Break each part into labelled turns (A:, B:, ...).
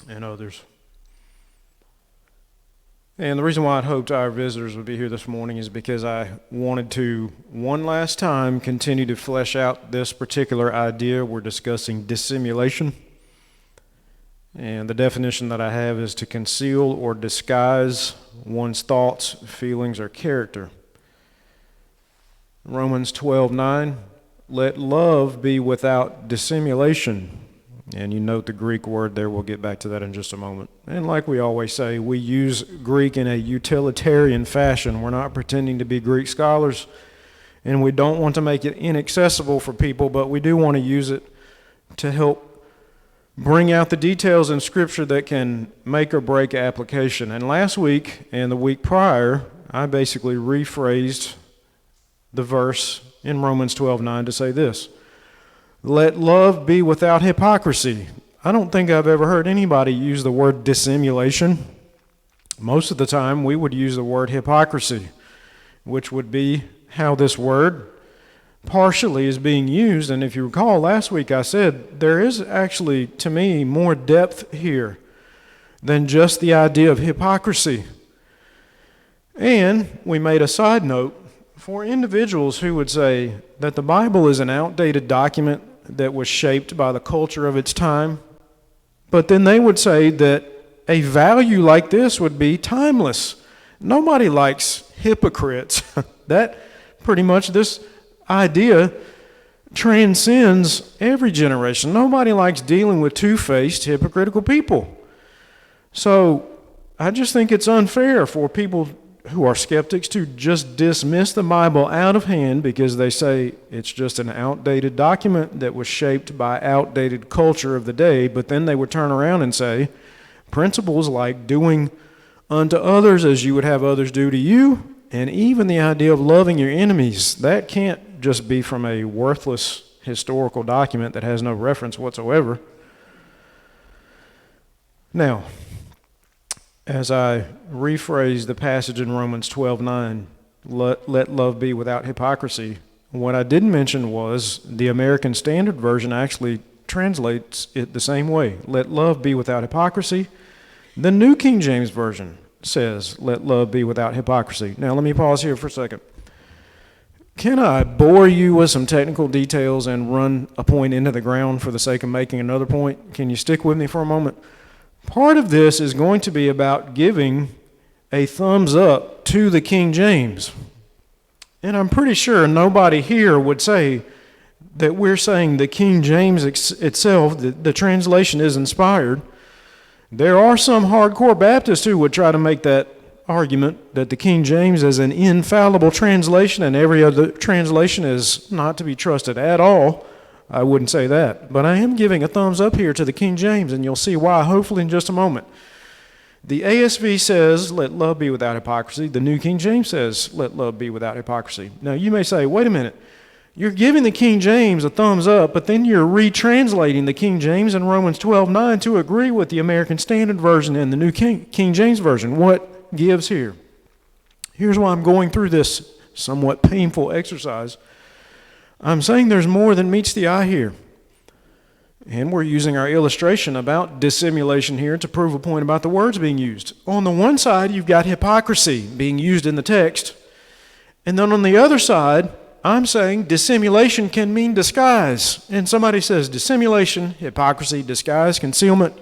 A: and others. And the reason why I'd hoped our visitors would be here this morning is because I wanted to, one last time, continue to flesh out this particular idea. We're discussing dissimulation. And the definition that I have is to conceal or disguise one's thoughts, feelings, or character. Romans 12:9, let love be without dissimulation. And you note the Greek word there. We'll get back to that in just a moment. And like we always say, we use Greek in a utilitarian fashion. We're not pretending to be Greek scholars, and we don't want to make it inaccessible for people, but we do want to use it to help bring out the details in Scripture that can make or break application. And last week and the week prior, I basically rephrased the verse in Romans 12:9 to say this: let love be without hypocrisy. I don't think I've ever heard anybody use the word dissimulation. Most of the time we would use the word hypocrisy, which would be how this word partially is being used. And if you recall, last week I said there is actually, to me, more depth here than just the idea of hypocrisy. And we made a side note for individuals who would say that the Bible is an outdated document that was shaped by the culture of its time, but then they would say that a value like this would be timeless. Nobody likes hypocrites. That pretty much, this idea transcends every generation. Nobody likes dealing with two-faced, hypocritical people. So I just think it's unfair for people who are skeptics to just dismiss the Bible out of hand because they say it's just an outdated document that was shaped by outdated culture of the day, but then they would turn around and say principles like doing unto others as you would have others do to you, and even the idea of loving your enemies, that can't just be from a worthless historical document that has no reference whatsoever. Now, as I rephrase the passage in Romans 12:9, let love be without hypocrisy, what I didn't mention was the American Standard Version actually translates it the same way. Let love be without hypocrisy. The New King James Version says, let love be without hypocrisy. Now let me pause here for a second. Can I bore you with some technical details and run a point into the ground for the sake of making another point? Can you stick with me for a moment? Part of this is going to be about giving a thumbs up to the King James. And I'm pretty sure nobody here would say that we're saying the King James itself, the translation is inspired. There are some hardcore Baptists who would try to make that argument that the King James is an infallible translation and every other translation is not to be trusted at all. I wouldn't say that, but I am giving a thumbs up here to the King James, and you'll see why, hopefully, in just a moment. The ASV says, let love be without hypocrisy. The New King James says, let love be without hypocrisy. Now, you may say, wait a minute, you're giving the King James a thumbs up, but then you're retranslating the King James in Romans 12:9 to agree with the American Standard Version and the New King James Version. What gives here? Here's why I'm going through this somewhat painful exercise. I'm saying there's more than meets the eye here. And we're using our illustration about dissimulation here to prove a point about the words being used. On the one side, you've got hypocrisy being used in the text. And then on the other side, I'm saying dissimulation can mean disguise. And somebody says dissimulation, hypocrisy, disguise, concealment.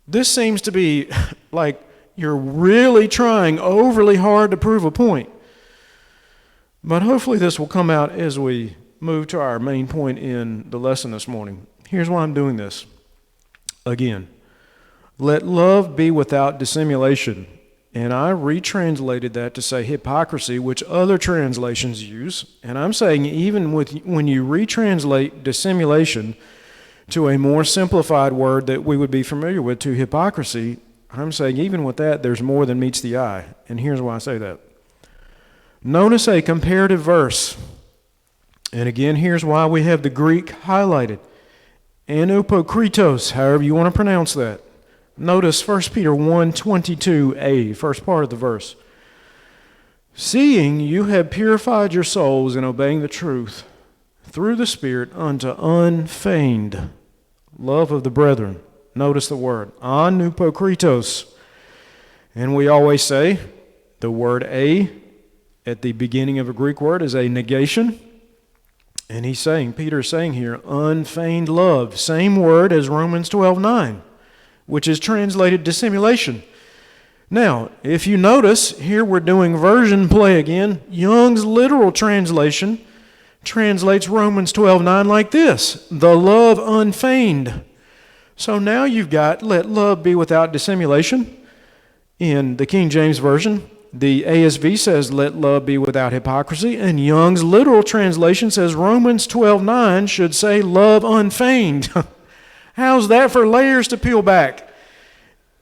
A: This seems to be like you're really trying overly hard to prove a point. But hopefully this will come out as we move to our main point in the lesson this morning. Here's why I'm doing this. Again, let love be without dissimulation. And I retranslated that to say hypocrisy, which other translations use. And I'm saying even when you retranslate dissimulation to a more simplified word that we would be familiar with, to hypocrisy, I'm saying even with that, there's more than meets the eye. And here's why I say that. Notice a comparative verse. And again, here's why we have the Greek highlighted. Anupokritos, however you want to pronounce that. Notice 1 Peter 1:22a, first part of the verse. Seeing you have purified your souls in obeying the truth through the Spirit unto unfeigned love of the brethren. Notice the word, anupokritos. And we always say the word a at the beginning of a Greek word is a negation. And Peter's saying here, unfeigned love. Same word as Romans 12:9, which is translated dissimulation. Now, if you notice, here we're doing version play again. Young's literal translation translates Romans 12:9 like this, the love unfeigned. So now you've got, let love be without dissimulation. In the King James Version, the ASV says, let love be without hypocrisy. And Young's literal translation says, Romans 12:9 should say, love unfeigned. How's that for layers to peel back?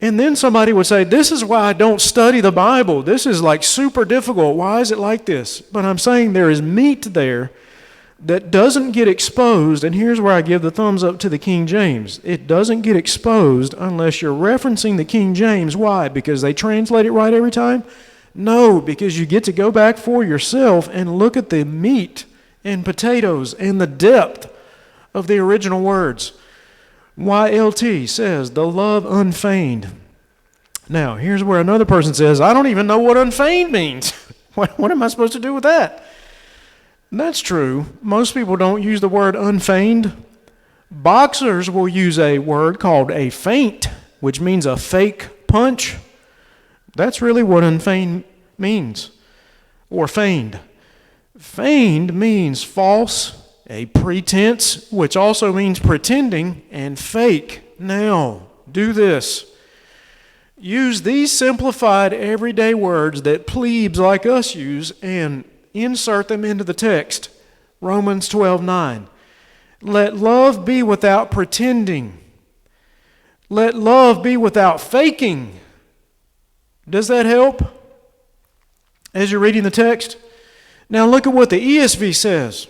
A: And then somebody would say, this is why I don't study the Bible. This is like super difficult. Why is it like this? But I'm saying there is meat there that doesn't get exposed. And here's where I give the thumbs up to the King James. It doesn't get exposed unless you're referencing the King James. Why? Because they translate it right every time? No, because you get to go back for yourself and look at the meat and potatoes and the depth of the original words. YLT says, the love unfeigned. Now, here's where another person says, I don't even know what unfeigned means. What am I supposed to do with that? That's true. Most people don't use the word unfeigned. Boxers will use a word called a feint, which means a fake punch. That's really what unfeigned means, or feigned. Feigned means false, a pretense, which also means pretending, and fake. Now, do this. Use these simplified everyday words that plebes like us use and insert them into the text. Romans 12:9. Let love be without pretending. Let love be without faking. Does that help as you're reading the text? Now look at what the ESV says.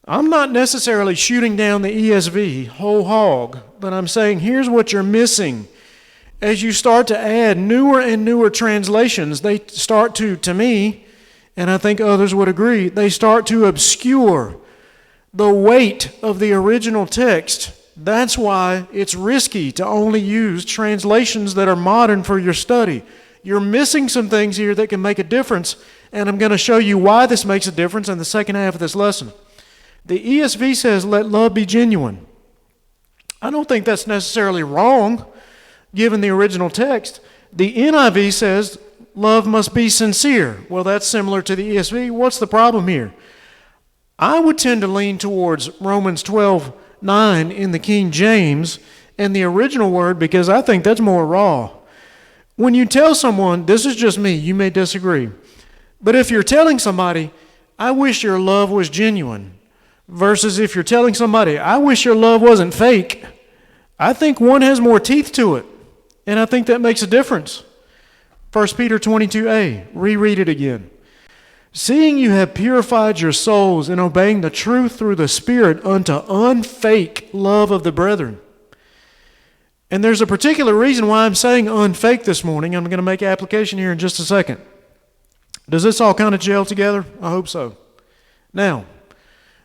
A: I'm not necessarily shooting down the ESV whole hog, but I'm saying here's what you're missing. As you start to add newer and newer translations, they start to me, and I think others would agree, they start to obscure the weight of the original text. That's why it's risky to only use translations that are modern for your study. You're missing some things here that can make a difference, and I'm going to show you why this makes a difference in the second half of this lesson. The ESV says, let love be genuine. I don't think that's necessarily wrong, given the original text. The NIV says, love must be sincere. Well, that's similar to the ESV. What's the problem here? I would tend to lean towards Romans 12:9 in the King James and the original word because I think that's more raw. When you tell someone, this is just me, you may disagree, but if you're telling somebody, I wish your love was genuine, versus if you're telling somebody, I wish your love wasn't fake, I think one has more teeth to it, and I think that makes a difference. 1 Peter 22a, reread it again. Seeing you have purified your souls in obeying the truth through the Spirit unto unfake love of the brethren. And there's a particular reason why I'm saying unfake this morning. I'm going to make application here in just a second. Does this all kind of gel together? I hope so. Now,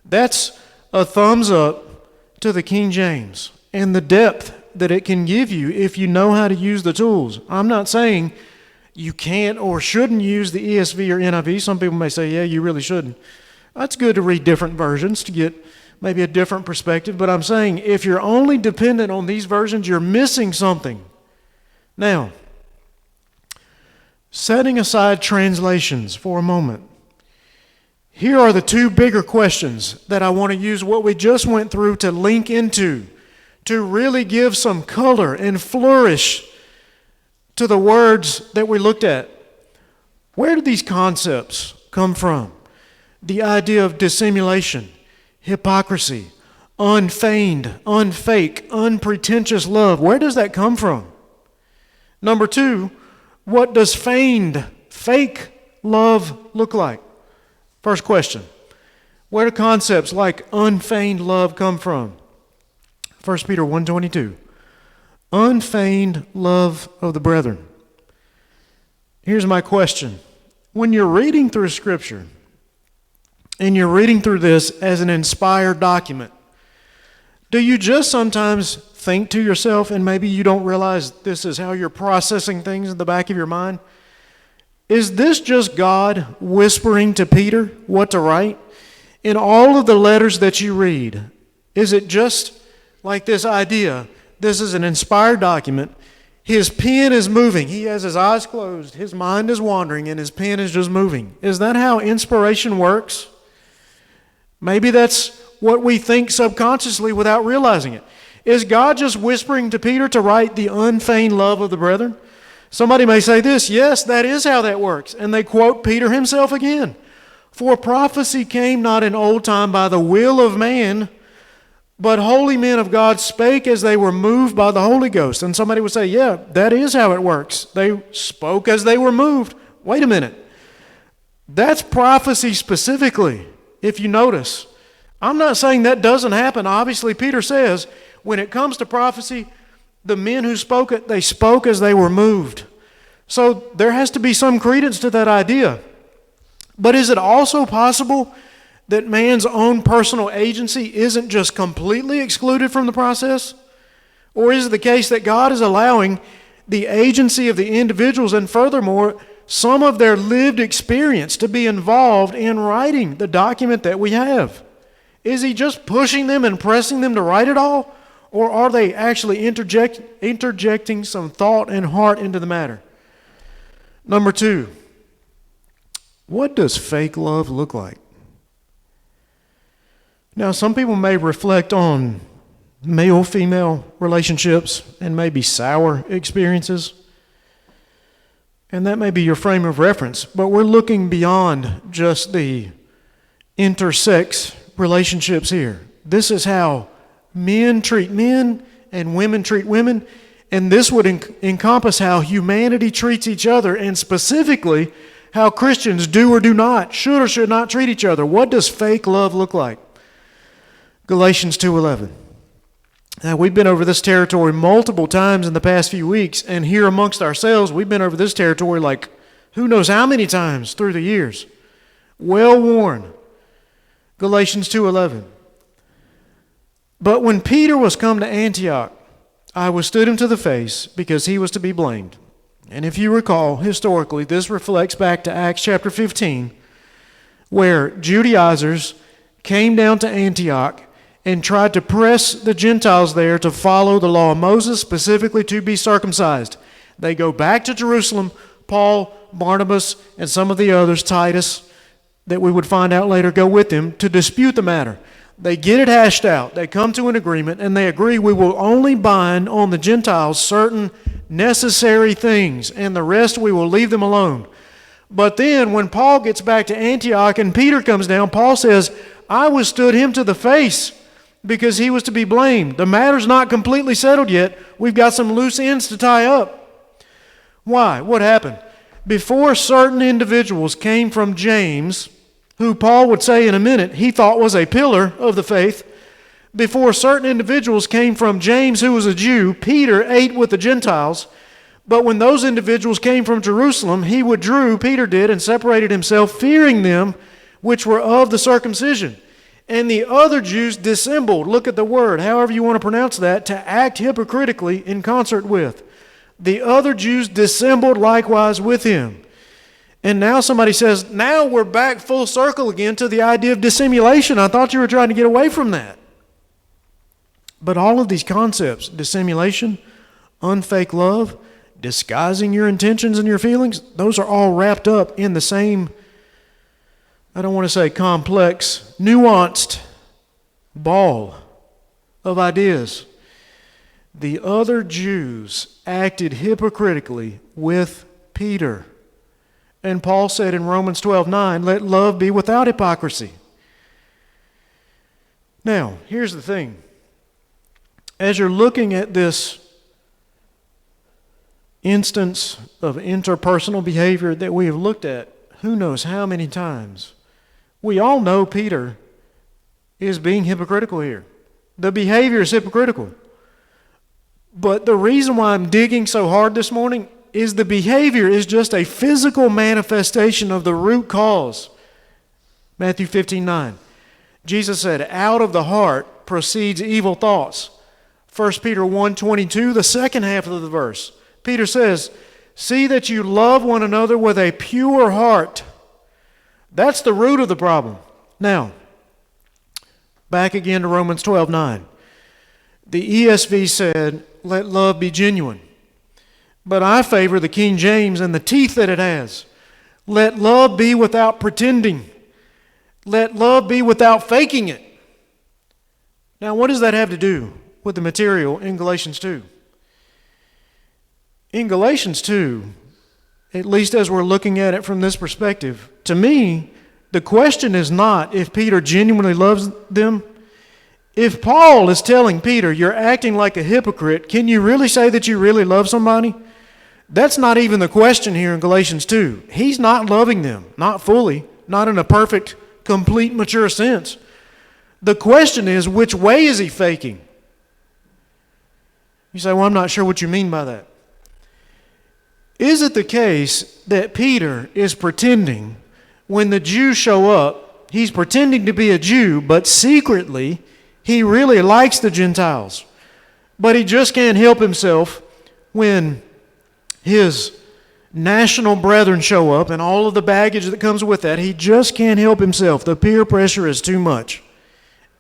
A: that's a thumbs up to the King James and the depth that it can give you if you know how to use the tools. I'm not saying you can't or shouldn't use the ESV or NIV. Some people may say, yeah, you really shouldn't. That's good to read different versions to get maybe a different perspective, but I'm saying if you're only dependent on these versions, you're missing something. Now, setting aside translations for a moment, here are the two bigger questions that I want to use what we just went through to link into, to really give some color and flourish to the words that we looked at. Where did these concepts come from? The idea of dissimulation, hypocrisy, unfeigned, unfake, unpretentious love. Where does that come from? Number two, what does feigned, fake love look like? First question, where do concepts like unfeigned love come from? 1 Peter 1:22. Unfeigned love of the brethren. Here's my question. When you're reading through Scripture, and you're reading through this as an inspired document, do you just sometimes think to yourself, and maybe you don't realize this is how you're processing things in the back of your mind? Is this just God whispering to Peter what to write? In all of the letters that you read, is it just like this idea, this is an inspired document, his pen is moving, he has his eyes closed, his mind is wandering, and his pen is just moving? Is that how inspiration works? Maybe that's what we think subconsciously without realizing it. Is God just whispering to Peter to write the unfeigned love of the brethren? Somebody may say this, yes, that is how that works. And they quote Peter himself again. For prophecy came not in old time by the will of man, but holy men of God spake as they were moved by the Holy Ghost. And somebody would say, yeah, that is how it works. They spoke as they were moved. Wait a minute. That's prophecy specifically, if you notice. I'm not saying that doesn't happen. Obviously, Peter says, when it comes to prophecy, the men who spoke it, they spoke as they were moved. So there has to be some credence to that idea. But is it also possible that man's own personal agency isn't just completely excluded from the process? Or is it the case that God is allowing the agency of the individuals and furthermore, some of their lived experience to be involved in writing the document that we have? Is he just pushing them and pressing them to write it all? Or are they actually interjecting some thought and heart into the matter? Number 2, what does fake love look like? Now, some people may reflect on male-female relationships and maybe sour experiences. And that may be your frame of reference. But we're looking beyond just the intersex relationships here. This is how men treat men and women treat women, and this would encompass how humanity treats each other, and specifically how Christians do or do not, should or should not treat each other. What does fake love look like? Galatians 2:11. Now, we've been over this territory multiple times in the past few weeks, and here amongst ourselves, we've been over this territory like who knows how many times through the years. Well worn. Galatians 2:11. But when Peter was come to Antioch, I withstood him to the face, because he was to be blamed. And if you recall, historically, this reflects back to Acts chapter 15, where Judaizers came down to Antioch and tried to press the Gentiles there to follow the law of Moses, specifically to be circumcised. They go back to Jerusalem. Paul, Barnabas, and some of the others, Titus, that we would find out later, go with them to dispute the matter. They get it hashed out. They come to an agreement, and they agree we will only bind on the Gentiles certain necessary things, and the rest we will leave them alone. But then when Paul gets back to Antioch and Peter comes down, Paul says, I withstood him to the face because he was to be blamed. The matter's not completely settled yet. We've got some loose ends to tie up. Why? What happened? Before certain individuals came from James, who Paul would say in a minute he thought was a pillar of the faith, before certain individuals came from James, who was a Jew, Peter ate with the Gentiles. But when those individuals came from Jerusalem, he withdrew, Peter did, and separated himself, fearing them which were of the circumcision. And the other Jews dissembled, look at the word, however you want to pronounce that, to act hypocritically in concert with. The other Jews dissembled likewise with him. And now somebody says, now we're back full circle again to the idea of dissimulation. I thought you were trying to get away from that. But all of these concepts, dissimulation, unfake love, disguising your intentions and your feelings, those are all wrapped up in the same, I don't want to say complex, nuanced ball of ideas. The other Jews acted hypocritically with Peter. And Paul said in Romans 12:9, let love be without hypocrisy. Now, here's the thing. As you're looking at this instance of interpersonal behavior that we have looked at, who knows how many times, we all know Peter is being hypocritical here. The behavior is hypocritical. But the reason why I'm digging so hard this morning is the behavior is just a physical manifestation of the root cause. Matthew 15:9. Jesus said, out of the heart proceeds evil thoughts. 1 Peter 1:22, the second half of the verse. Peter says, see that you love one another with a pure heart. That's the root of the problem. Now, back again to Romans 12:9. The ESV said, let love be genuine. But I favor the King James and the teeth that it has. Let love be without pretending. Let love be without faking it. Now, what does that have to do with the material in Galatians 2? In Galatians 2, at least as we're looking at it from this perspective, to me, the question is not if Peter genuinely loves them. If Paul is telling Peter, you're acting like a hypocrite, can you really say that you really love somebody? That's not even the question here in Galatians 2. He's not loving them, not fully, not in a perfect, complete, mature sense. The question is, which way is he faking? You say, well, I'm not sure what you mean by that. Is it the case that Peter is pretending when the Jews show up, he's pretending to be a Jew, but secretly he really likes the Gentiles, but he just can't help himself when his national brethren show up and all of the baggage that comes with that? He just can't help himself. The peer pressure is too much.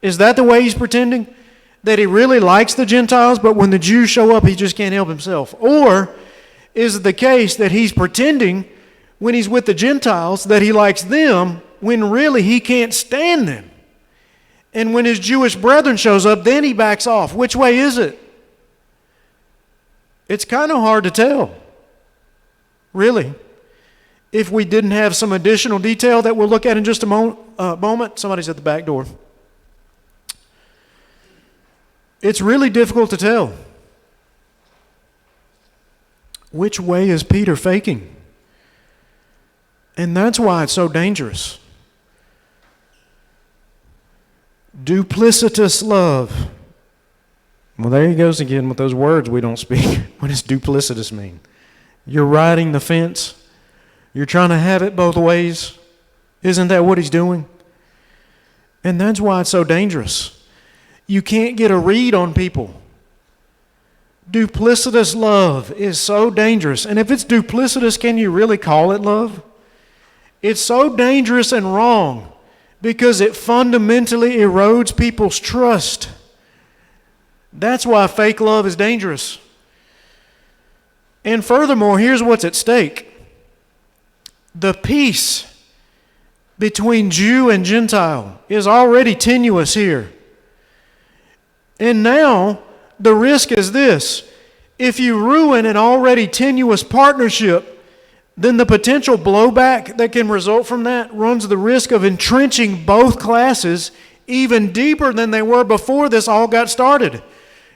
A: Is that the way he's pretending? That he really likes the Gentiles, but when the Jews show up, he just can't help himself? Or is it the case that he's pretending when he's with the Gentiles that he likes them when really he can't stand them? And when his Jewish brethren shows up, then he backs off. Which way is it? It's kind of hard to tell, really. If we didn't have some additional detail that we'll look at in just a moment. Somebody's at the back door. It's really difficult to tell. Which way is Peter faking? And that's why it's so dangerous. Duplicitous love. Well, there he goes again with those words we don't speak. What does duplicitous mean? You're riding the fence. You're trying to have it both ways. Isn't that what he's doing? And that's why it's so dangerous. You can't get a read on people. Duplicitous love is so dangerous. And if it's duplicitous, can you really call it love? It's so dangerous and wrong because it fundamentally erodes people's trust. That's why fake love is dangerous. And furthermore, here's what's at stake. The peace between Jew and Gentile is already tenuous here. And now, the risk is this. If you ruin an already tenuous partnership, then the potential blowback that can result from that runs the risk of entrenching both classes even deeper than they were before this all got started.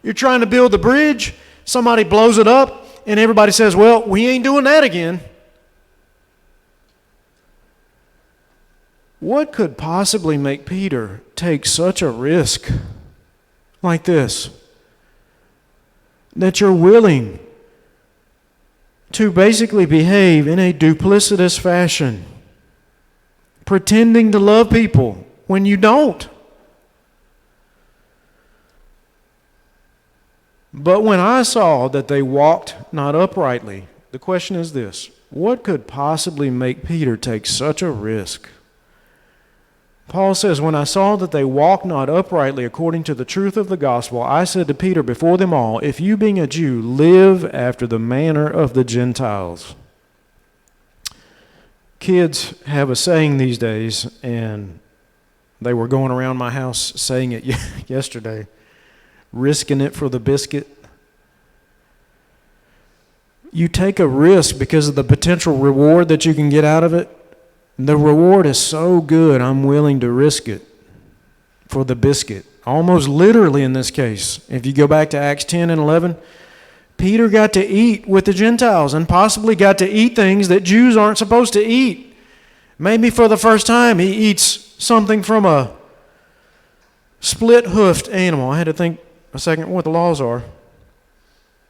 A: You're trying to build the bridge, somebody blows it up, and everybody says, well, we ain't doing that again. What could possibly make Peter take such a risk like this? That you're willing to basically behave in a duplicitous fashion, pretending to love people when you don't. But when I saw that they walked not uprightly, the question is this: what could possibly make Peter take such a risk? Paul says, when I saw that they walked not uprightly according to the truth of the gospel, I said to Peter before them all, if you being a Jew live after the manner of the Gentiles. Kids have a saying these days, and they were going around my house saying it yesterday, risking it for the biscuit. You take a risk because of the potential reward that you can get out of it. The reward is so good, I'm willing to risk it for the biscuit. Almost literally in this case. If you go back to Acts 10 and 11, Peter got to eat with the Gentiles and possibly got to eat things that Jews aren't supposed to eat. Maybe for the first time he eats something from a split-hoofed animal. I had to think a second what the laws are.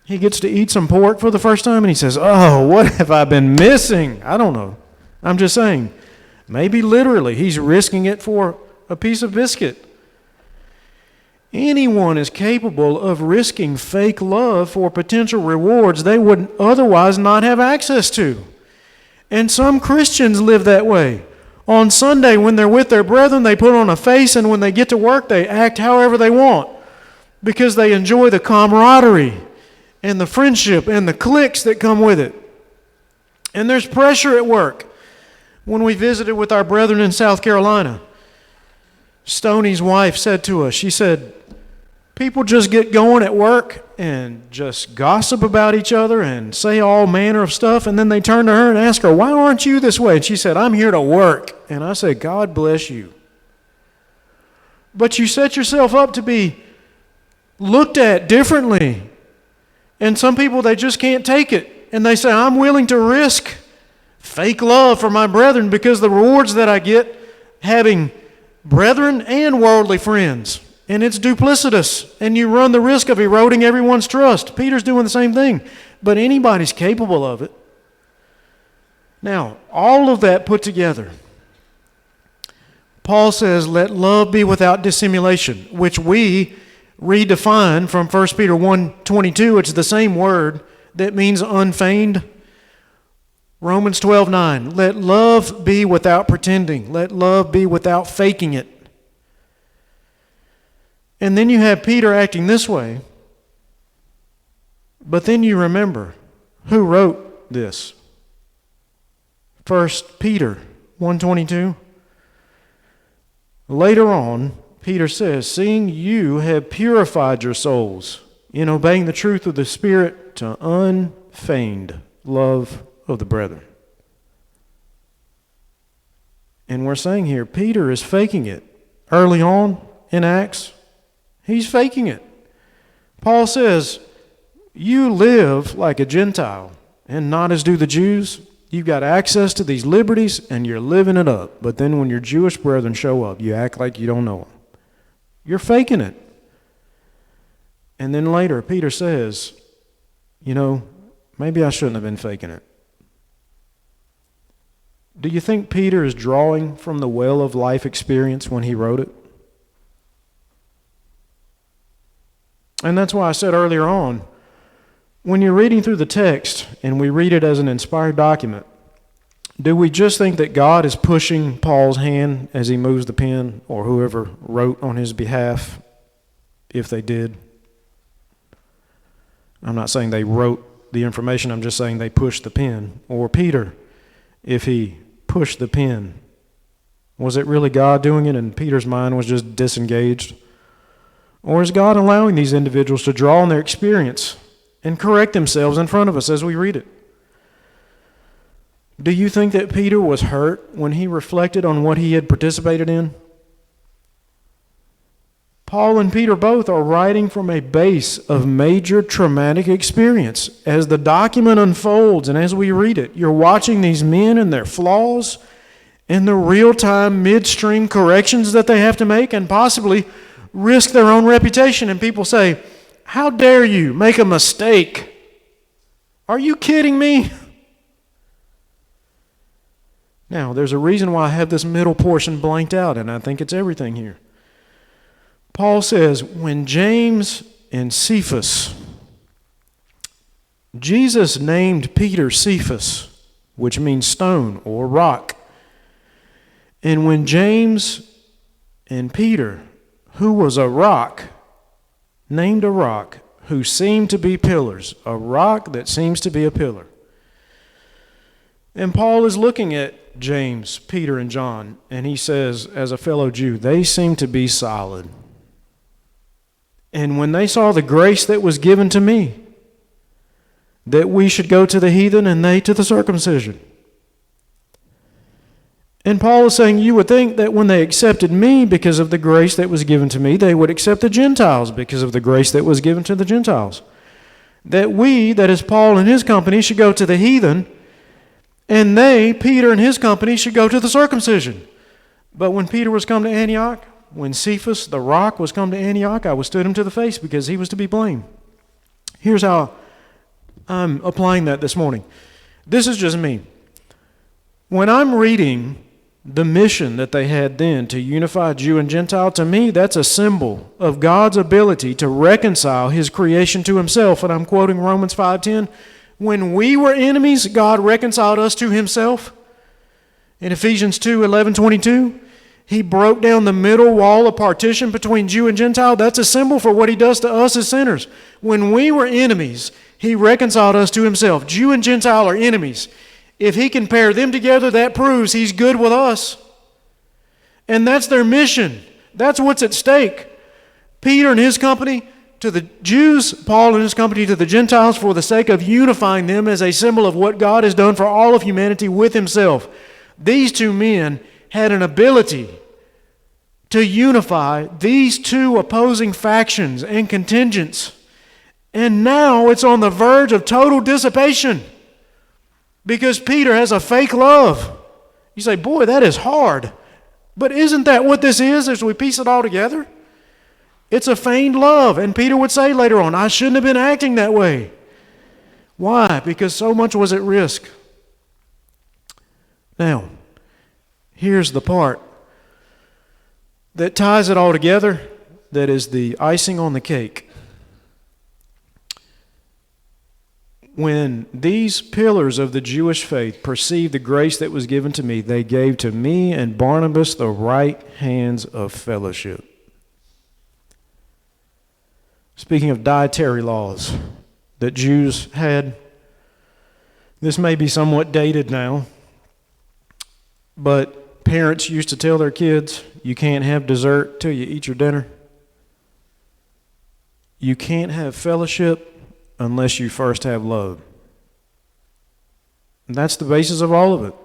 A: He gets to eat some pork for the first time and he says, oh, what have I been missing? I don't know. I'm just saying, maybe literally he's risking it for a piece of biscuit. anyone is capable of risking fake love for potential rewards they would otherwise not have access to. And some Christians live that way. On Sunday, when they're with their brethren, they put on a face, and when they get to work, they act however they want because they enjoy the camaraderie and the friendship and the cliques that come with it. And there's pressure at work. When we visited with our brethren in South Carolina, Stoney's wife said to us, she said, people just get going at work and just gossip about each other and say all manner of stuff, and then they turn to her and ask her, why aren't you this way? And she said, I'm here to work. And I said, God bless you. But you set yourself up to be looked at differently. And some people, they just can't take it. And they say, I'm willing to risk fake love for my brethren because the rewards that I get having brethren and worldly friends. And it's duplicitous, and you run the risk of eroding everyone's trust. Peter's doing the same thing, but anybody's capable of it. Now, all of that put together, Paul says, let love be without dissimulation, which we redefine from 1 Peter 1:22. It's the same word that means unfeigned. Romans 12:9, let love be without pretending. Let love be without faking it. And then you have Peter acting this way. But then you remember who wrote this. 1 Peter 1:22. Later on, Peter says, seeing you have purified your souls in obeying the truth of the Spirit to unfeigned love of the brethren. And we're saying here, Peter is faking it. Early on in Acts, he's faking it. Paul says, you live like a Gentile and not as do the Jews. You've got access to these liberties and you're living it up. But then when your Jewish brethren show up, you act like you don't know them. You're faking it. And then later, Peter says, maybe I shouldn't have been faking it. Do you think Peter is drawing from the well of life experience when he wrote it? And that's why I said earlier on, when you're reading through the text and we read it as an inspired document, do we just think that God is pushing Paul's hand as he moves the pen, or whoever wrote on his behalf, if they did? I'm not saying they wrote the information, I'm just saying they pushed the pen. Or Peter, if he pushed the pen, was it really God doing it and Peter's mind was just disengaged? Or is God allowing these individuals to draw on their experience and correct themselves in front of us as we read it? Do you think that Peter was hurt when he reflected on what he had participated in? Paul and Peter both are writing from a base of major traumatic experience. As the document unfolds and as we read it, you're watching these men and their flaws and the real-time midstream corrections that they have to make and possibly risk their own reputation. And people say, how dare you make a mistake? Are you kidding me? Now, there's a reason why I have this middle portion blanked out, and I think it's everything here. Paul says, when James and Cephas, Jesus named Peter Cephas, which means stone or rock. And when James and Peter, who was a rock, named a rock, who seemed to be pillars, a rock that seems to be a pillar. And Paul is looking at James, Peter, and John, and he says, as a fellow Jew, they seem to be solid. And when they saw the grace that was given to me, that we should go to the heathen and they to the circumcision. And Paul is saying, you would think that when they accepted me because of the grace that was given to me, they would accept the Gentiles because of the grace that was given to the Gentiles. That we, that is Paul and his company, should go to the heathen, and they, Peter and his company, should go to the circumcision. But when Peter was come to Antioch, when Cephas, the rock, was come to Antioch, I withstood him to the face because he was to be blamed. Here's how I'm applying that this morning. This is just me. When I'm reading the mission that they had then to unify Jew and Gentile, to me, that's a symbol of God's ability to reconcile his creation to himself. And I'm quoting Romans 5:10. When we were enemies, God reconciled us to himself. In Ephesians 2:11-22, he broke down the middle wall of partition between Jew and Gentile. That's a symbol for what he does to us as sinners. When we were enemies, he reconciled us to himself. Jew and Gentile are enemies. If he can pair them together, that proves he's good with us. And that's their mission. That's what's at stake. Peter and his company to the Jews, Paul and his company to the Gentiles, for the sake of unifying them as a symbol of what God has done for all of humanity with himself. These two men had an ability to unify these two opposing factions and contingents. And now it's on the verge of total dissipation because Peter has a fake love. You say, boy, that is hard. But isn't that what this is as we piece it all together? It's a feigned love. And Peter would say later on, I shouldn't have been acting that way. Why? Because so much was at risk. Now, here's the part that ties it all together, that is the icing on the cake. When these pillars of the Jewish faith perceived the grace that was given to me, they gave to me and Barnabas the right hands of fellowship. Speaking of dietary laws that Jews had, this may be somewhat dated now, but parents used to tell their kids, you can't have dessert till you eat your dinner. You can't have fellowship unless you first have love. And that's the basis of all of it.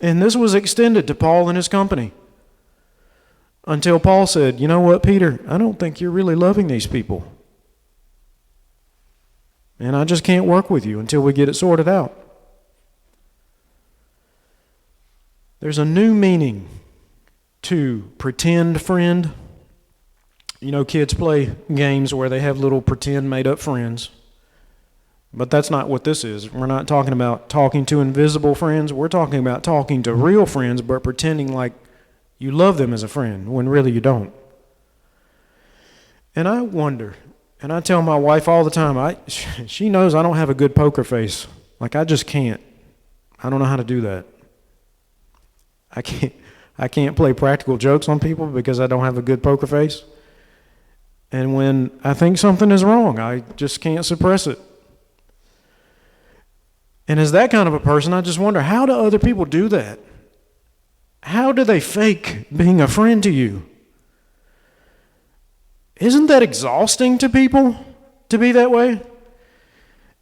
A: And this was extended to Paul and his company until Paul said, you know what, Peter, I don't think you're really loving these people. And I just can't work with you until we get it sorted out. There's a new meaning to pretend friend. You know, kids play games where they have little pretend made-up friends. But that's not what this is. We're not talking about talking to invisible friends. We're talking about talking to real friends, but pretending like you love them as a friend when really you don't. And I wonder, and I tell my wife all the time, she knows I don't have a good poker face. Like, I just can't. I don't know how to do that. I can't play practical jokes on people because I don't have a good poker face. And when I think something is wrong, I just can't suppress it. And as that kind of a person, I just wonder, how do other people do that? How do they fake being a friend to you? Isn't that exhausting to people to be that way?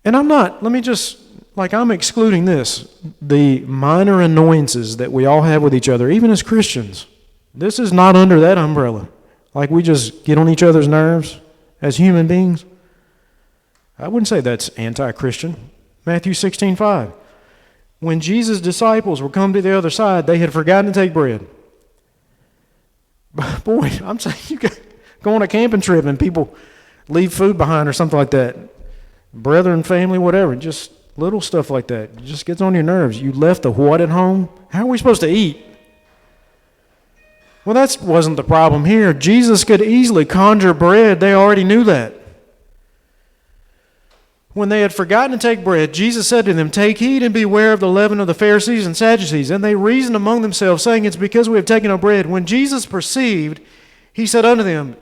A: And I'm excluding this, the minor annoyances that we all have with each other, even as Christians. This is not under that umbrella. Like we just get on each other's nerves as human beings. I wouldn't say that's anti-Christian. Matthew 16:5. When Jesus' disciples were come to the other side, they had forgotten to take bread. Boy, I'm saying you go on a camping trip and people leave food behind or something like that. Brethren, family, whatever, just little stuff like that. It just gets on your nerves. You left the what at home? How are we supposed to eat? Well, that wasn't the problem here. Jesus could easily conjure bread. They already knew that. When they had forgotten to take bread, Jesus said to them, take heed and beware of the leaven of the Pharisees and Sadducees. And they reasoned among themselves, saying, it's because we have taken no bread. When Jesus perceived, he said unto them,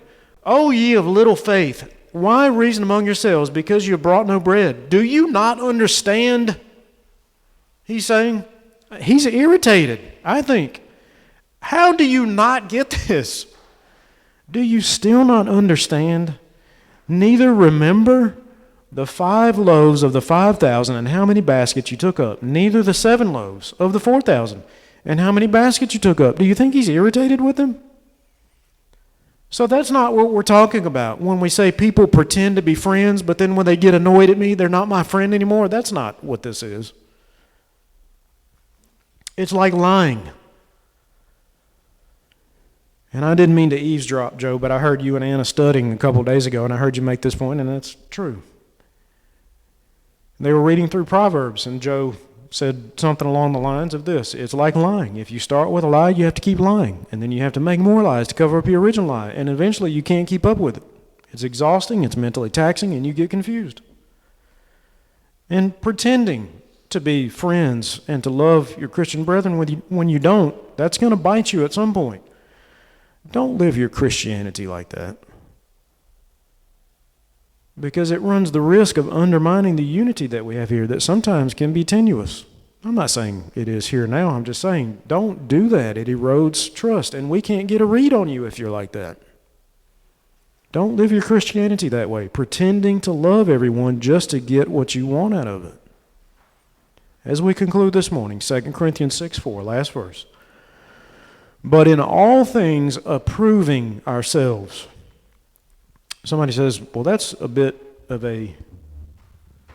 A: O ye of little faith, why reason among yourselves, because you have brought no bread? Do you not understand? He's saying, he's irritated, I think. How do you not get this? Do you still not understand? Neither remember the 5 loaves of the 5,000 and how many baskets you took up, neither the 7 loaves of the 4,000 and how many baskets you took up. Do you think he's irritated with them? So that's not what we're talking about when we say people pretend to be friends, but then when they get annoyed at me, they're not my friend anymore. That's not what this is. It's like lying. And I didn't mean to eavesdrop, Joe, but I heard you and Anna studying a couple of days ago, and I heard you make this point, and that's true. They were reading through Proverbs, and Joe said something along the lines of this. It's like lying. If you start with a lie, you have to keep lying. And then you have to make more lies to cover up your original lie. And eventually you can't keep up with it. It's exhausting, it's mentally taxing, and you get confused. And pretending to be friends and to love your Christian brethren when you don't, that's going to bite you at some point. Don't live your Christianity like that, because it runs the risk of undermining the unity that we have here that sometimes can be tenuous. I'm not saying it is here now. I'm just saying don't do that. It erodes trust, and we can't get a read on you if you're like that. Don't live your Christianity that way, pretending to love everyone just to get what you want out of it. As we conclude this morning, 2 Corinthians 6:4, last verse. But in all things approving ourselves. Somebody says, well, that's a bit of a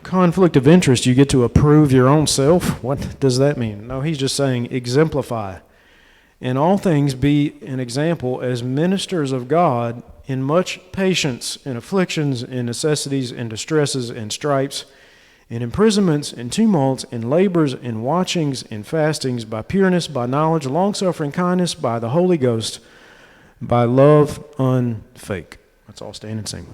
A: conflict of interest. You get to approve your own self? What does that mean? No, he's just saying exemplify. In all things be an example as ministers of God in much patience, in afflictions, in necessities, in distresses, in stripes, in imprisonments, in tumults, in labors, in watchings, in fastings, by pureness, by knowledge, long-suffering, kindness, by the Holy Ghost, by love unfake. Let's all stand and sing.